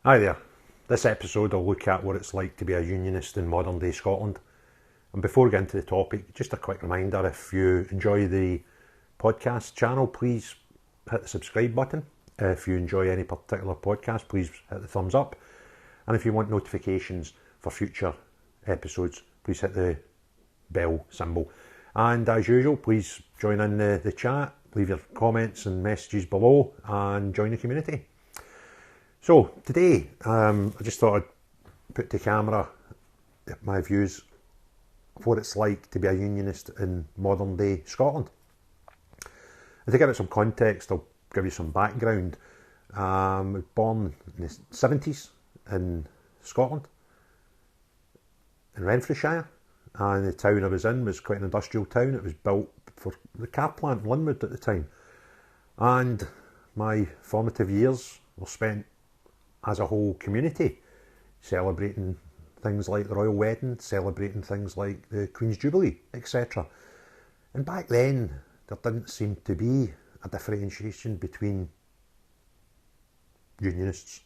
Hi there. This episode will look at what it's like to be a unionist in modern day Scotland. And before we get into the topic, just a quick reminder, if you enjoy the podcast channel, please hit the subscribe button. If you enjoy any particular podcast, please hit the thumbs up. And if you want notifications for future episodes, please hit the bell symbol. And as usual, please join in the chat, leave your comments and messages below and join the community. So today, I just thought I'd put to camera my views of what it's like to be a unionist in modern day Scotland. And to give it some context, I'll give you some background. I was born in the 70s in Scotland, in Renfrewshire, and the town I was in was quite an industrial town. It was built for the car plant in Linwood at the time. And my formative years were spent as a whole community, celebrating things like the Royal Wedding, celebrating things like the Queen's Jubilee, etc. And back then, there didn't seem to be a differentiation between Unionists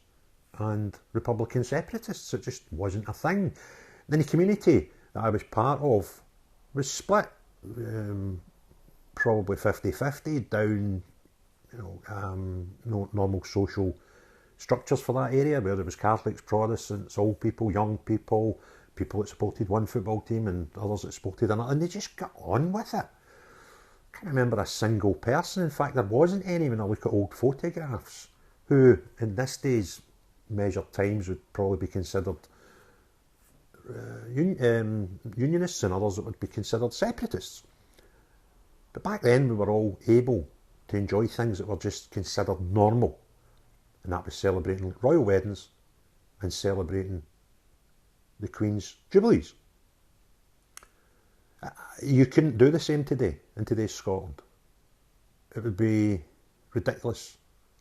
and Republican separatists. It just wasn't a thing. And the community that I was part of was split, probably 50-50 down, normal social structures for that area, where there was Catholics, Protestants, old people, young people, people that supported one football team and others that supported another, and they just got on with it. I can't remember a single person, in fact there wasn't any when I look at old photographs, who in this day's measured times would probably be considered Unionists, and others that would be considered separatists. But back then we were all able to enjoy things that were just considered normal. And that was celebrating royal weddings and celebrating the Queen's Jubilees. You couldn't do the same today, in today's Scotland. It would be ridiculous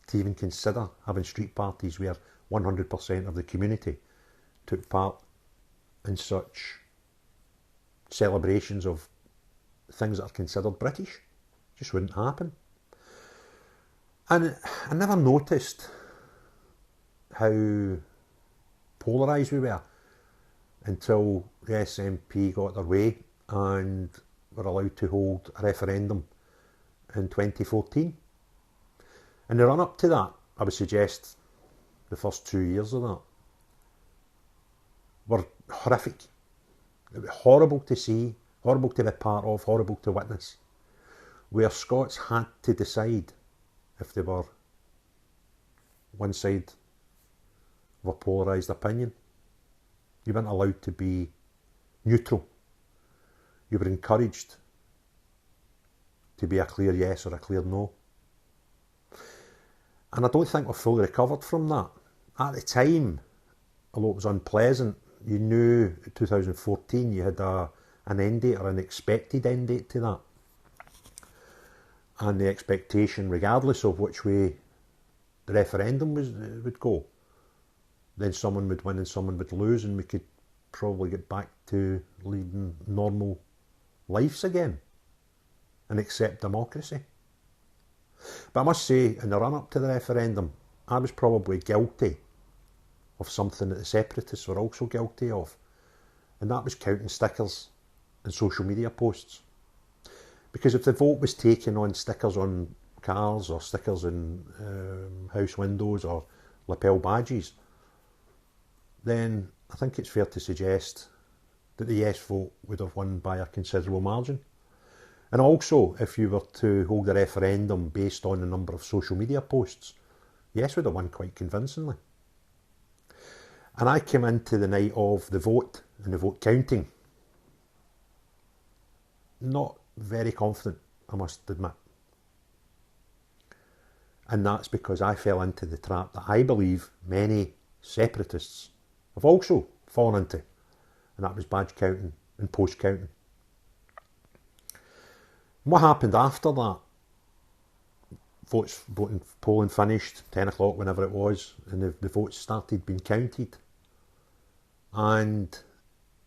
to even consider having street parties where 100% of the community took part in such celebrations of things that are considered British. It just wouldn't happen. And I never noticed how polarised we were until the SNP got their way and were allowed to hold a referendum in 2014. And the run up to that, I would suggest the first 2 years of that were horrific. It was horrible to see, horrible to be part of, horrible to witness, where Scots had to decide if they were one side of a polarised opinion. You weren't allowed to be neutral. You were encouraged to be a clear yes or a clear no. And I don't think we're fully recovered from that. At the time, although it was unpleasant, you knew in 2014 you had an end date or an expected end date to that. And the expectation, regardless of which way the referendum would go, then someone would win and someone would lose, and we could probably get back to leading normal lives again and accept democracy. But I must say, in the run-up to the referendum, I was probably guilty of something that the separatists were also guilty of, and that was counting stickers and social media posts. Because if the vote was taken on stickers on cars or stickers in house windows or lapel badges, then I think it's fair to suggest that the yes vote would have won by a considerable margin. And also, if you were to hold a referendum based on the number of social media posts, yes would have won quite convincingly. And I came into the night of the vote and the vote counting not very confident, I must admit. And that's because I fell into the trap that I believe many separatists have also fallen into, and that was badge counting and post counting. And what happened after that? Polling finished, 10 o'clock, whenever it was, and the votes started being counted. And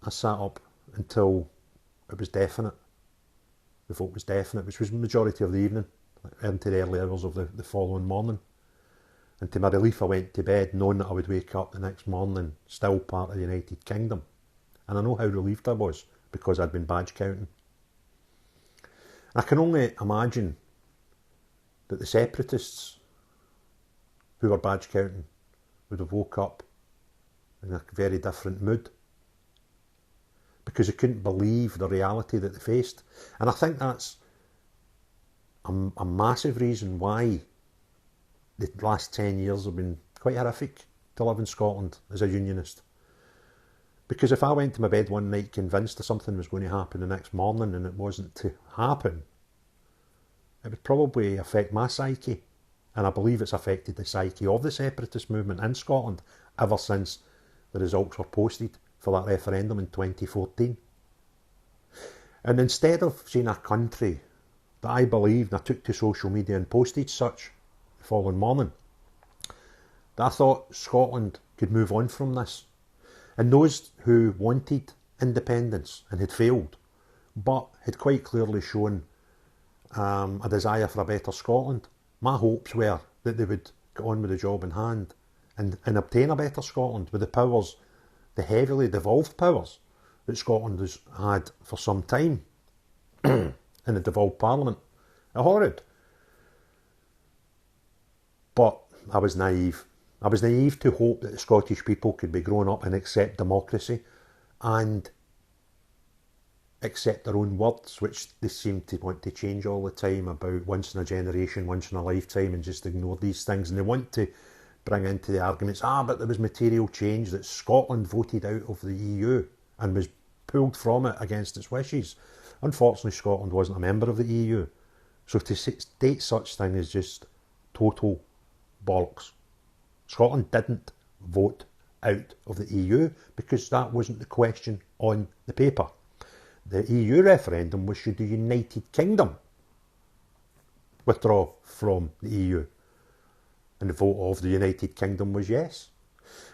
I sat up until it was definite. The vote was definite, which was the majority of the evening, into the early hours of the following morning. And to my relief, I went to bed knowing that I would wake up the next morning still part of the United Kingdom. And I know how relieved I was, because I'd been badge counting. I can only imagine that the separatists who were badge counting would have woke up in a very different mood, because they couldn't believe the reality that they faced. And I think that's a massive reason why the last 10 years have been quite horrific to live in Scotland as a unionist. Because if I went to my bed one night convinced that something was going to happen the next morning and it wasn't to happen, it would probably affect my psyche. And I believe it's affected the psyche of the separatist movement in Scotland ever since the results were posted for that referendum in 2014. And instead of seeing a country that I believed, and I took to social media and posted such the following morning, that I thought Scotland could move on from this. And those who wanted independence and had failed, but had quite clearly shown a desire for a better Scotland, my hopes were that they would get on with the job in hand and obtain a better Scotland with the powers, the heavily devolved powers that Scotland has had for some time in the devolved parliament. Horrid. But I was naive. I was naive to hope that the Scottish people could be grown up and accept democracy and accept their own words, which they seem to want to change all the time, about once in a generation, once in a lifetime, and just ignore these things. And they want to bring into the arguments, but there was material change, that Scotland voted out of the EU and was pulled from it against its wishes. Unfortunately, Scotland wasn't a member of the EU. So to state such thing is just total bollocks. Scotland didn't vote out of the EU because that wasn't the question on the paper. The EU referendum was, should the United Kingdom withdraw from the EU? And the vote of the United Kingdom was yes.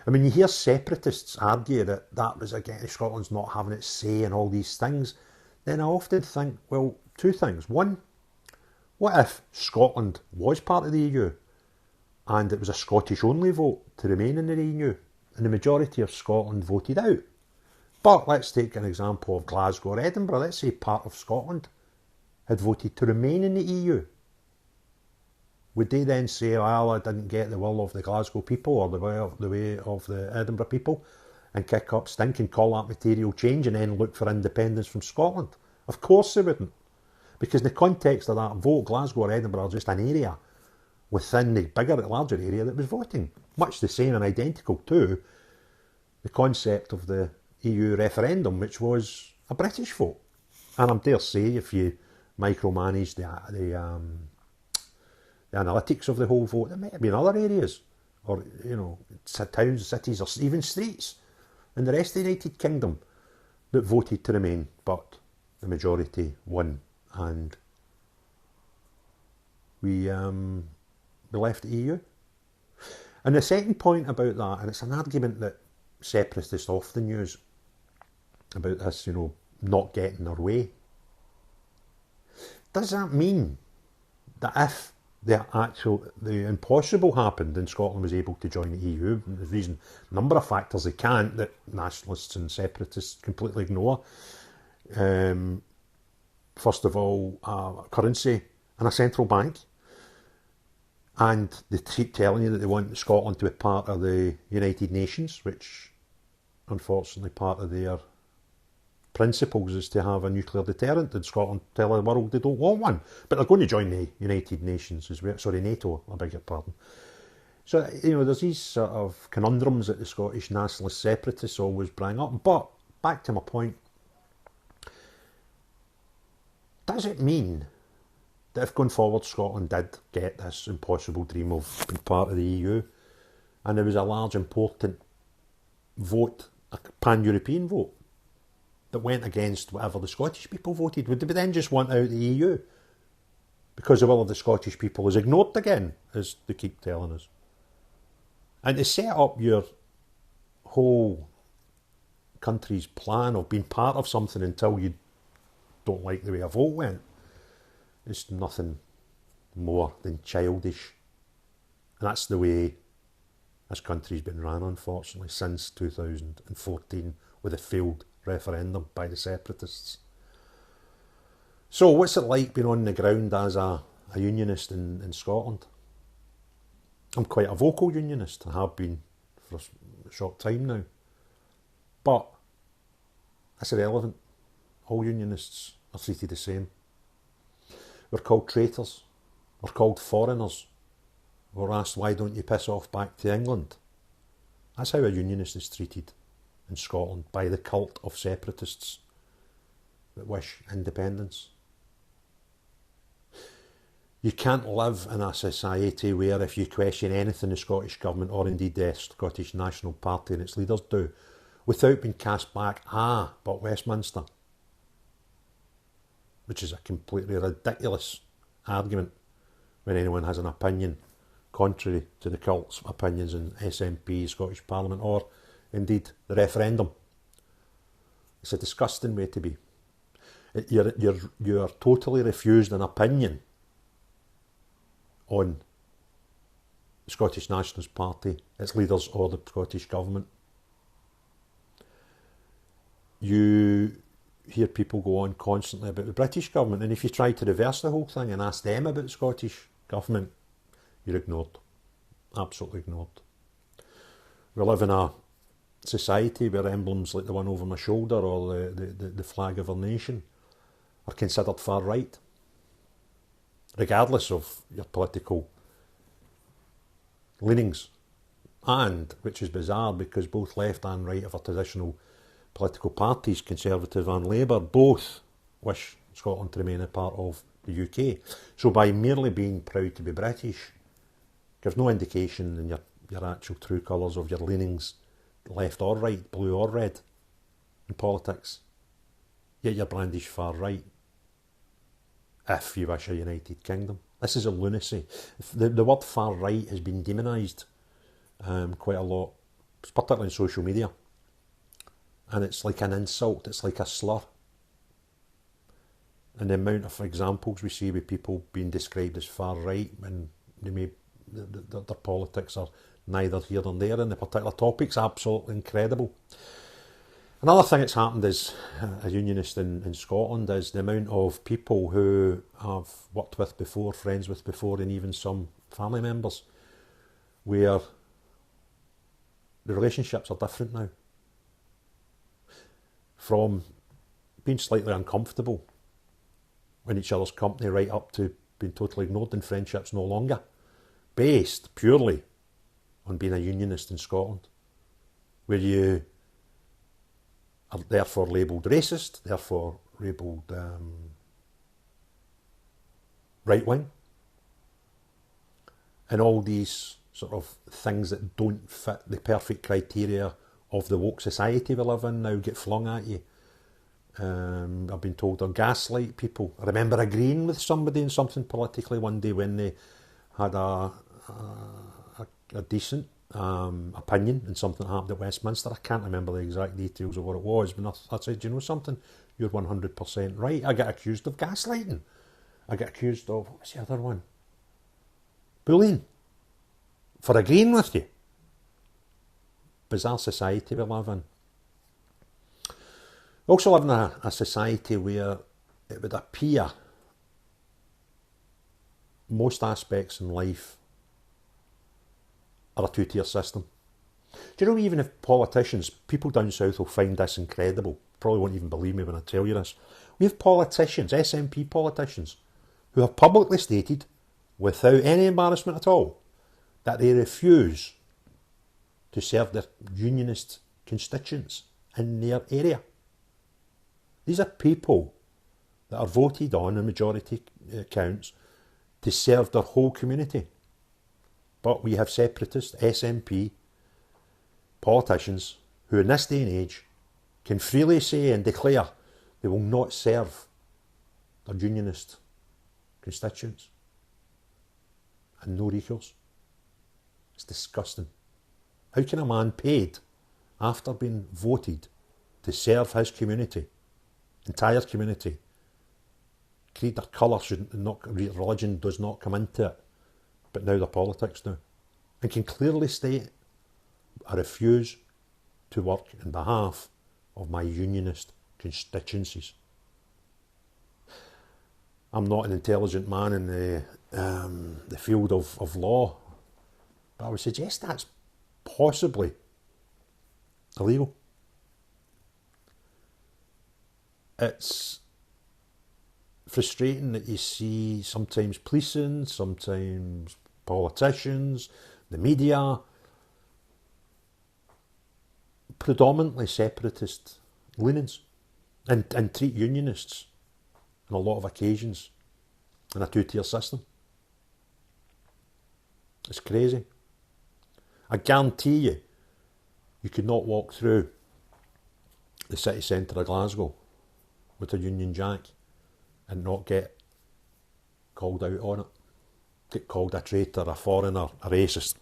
I mean, you hear separatists argue that that was against Scotland's not having its say and all these things. Then I often think, well, two things. One, what if Scotland was part of the EU and it was a Scottish only vote to remain in the EU and the majority of Scotland voted out? But let's take an example of Glasgow or Edinburgh. Let's say part of Scotland had voted to remain in the EU. Would they then say, well, I didn't get the will of the Glasgow people or the way of the Edinburgh people, and kick up stink and call that material change and then look for independence from Scotland? Of course they wouldn't. Because in the context of that vote, Glasgow or Edinburgh are just an area within the bigger, larger area that was voting. Much the same and identical to the concept of the EU referendum, which was a British vote. And I dare say, if you micromanage the analytics of the whole vote, there might have been other areas, or towns, cities, or even streets in the rest of the United Kingdom that voted to remain, but the majority won, and we left the EU. And the second point about that, and it's an argument that separatists often use about this, not getting their way. Does that mean that if the impossible happened and Scotland was able to join the EU, there's a number of factors they can't, that nationalists and separatists completely ignore. First of all, a currency and a central bank. And they keep telling you that they want Scotland to be part of the United Nations, which unfortunately part of their principles is to have a nuclear deterrent, and Scotland tell the world they don't want one. But they're going to join the United Nations as well. Sorry, NATO, I beg your pardon. So, there's these sort of conundrums that the Scottish nationalist separatists always bring up. But back to my point, does it mean that if going forward Scotland did get this impossible dream of being part of the EU, and there was a large important vote, a pan-European vote, that went against whatever the Scottish people voted, would they then just want out of the EU? Because the will of the Scottish people is ignored again, as they keep telling us. And to set up your whole country's plan of being part of something until you don't like the way a vote went, is nothing more than childish. And that's the way this country's been run, unfortunately, since 2014 with a failed referendum by the separatists. So what's it like being on the ground as a unionist in Scotland? I'm quite a vocal unionist. I have been for a short time now. But that's irrelevant. All unionists are treated the same. We're called traitors. We're called foreigners. We're asked, why don't you piss off back to England? That's how a unionist is treated in Scotland by the cult of separatists that wish independence. You can't live in a society where if you question anything the Scottish Government or indeed the Scottish National Party and its leaders do, without being cast back, but Westminster. Which is a completely ridiculous argument when anyone has an opinion contrary to the cult's opinions in SNP, Scottish Parliament, or indeed the referendum. It's a disgusting way to be. You're totally refused an opinion on the Scottish Nationalist Party, its leaders, or the Scottish Government. You hear people go on constantly about the British Government, and if you try to reverse the whole thing and ask them about the Scottish Government, you're ignored. Absolutely ignored. We live in a society where emblems like the one over my shoulder or the flag of our nation are considered far right, regardless of your political leanings. And, which is bizarre because both left and right of our traditional political parties, Conservative and Labour, both wish Scotland to remain a part of the UK. So by merely being proud to be British, gives no indication in your actual true colours of your leanings, left or right, blue or red, in politics. Yet you're brandished far right, if you wish a United Kingdom. This is a lunacy. The word far right has been demonised quite a lot, particularly in social media. And it's like an insult, it's like a slur. And the amount of examples we see with people being described as far right when their politics are neither here nor there in the particular topic's absolutely incredible. Another thing that's happened as a unionist in Scotland is the amount of people who I've worked with before, friends with before, and even some family members, where the relationships are different now. From being slightly uncomfortable in each other's company right up to being totally ignored in friendships no longer, based purely on being a unionist in Scotland, where you are therefore labelled racist, therefore labelled right-wing, and all these sort of things that don't fit the perfect criteria of the woke society we live in now get flung at you. I've been told to gaslight people. I remember agreeing with somebody in something politically one day when they had a decent opinion in something that happened at Westminster. I can't remember the exact details of what it was, but I said, you know something, you're 100% right. I get accused of gaslighting. I get accused of, what was the other one? Bullying. For agreeing with you. Bizarre society we live in. We also live in a society where it would appear most aspects in life are a two-tier system. Do you know, even if politicians, people down south will find this incredible, probably won't even believe me when I tell you this, we have politicians, SNP politicians, who have publicly stated, without any embarrassment at all, that they refuse to serve their unionist constituents in their area. These are people that are voted on in majority counts to serve their whole community. But we have separatist SNP politicians who in this day and age can freely say and declare they will not serve their unionist constituents. And no recourse. It's disgusting. How can a man paid after being voted to serve his community, entire community, creed or colour shouldn't, not religion does not come into it, but now the politics do. and can clearly state, I refuse to work in behalf of my unionist constituencies. I'm not an intelligent man in the field of law, but I would suggest that's possibly illegal. It's frustrating that you see sometimes policing, sometimes politicians, the media, predominantly separatist leanings, and treat unionists on a lot of occasions in a two-tier system. It's crazy. I guarantee you could not walk through the city centre of Glasgow with a Union Jack and not get called out on it. Get called a traitor, a foreigner, a racist,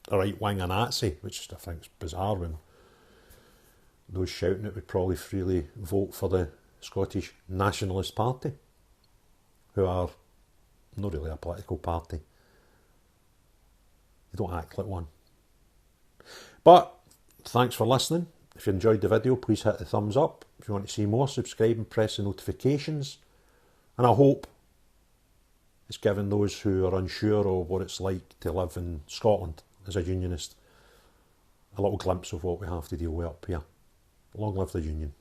a right wing, a Nazi, which I think is bizarre when those shouting it would probably freely vote for the Scottish Nationalist Party, who are not really a political party. They don't act like one. But thanks for listening. If you enjoyed the video, please hit the thumbs up. If you want to see more, subscribe and press the notifications. And I hope it's given those who are unsure of what it's like to live in Scotland as a unionist a little glimpse of what we have to deal with up here. Long live the Union.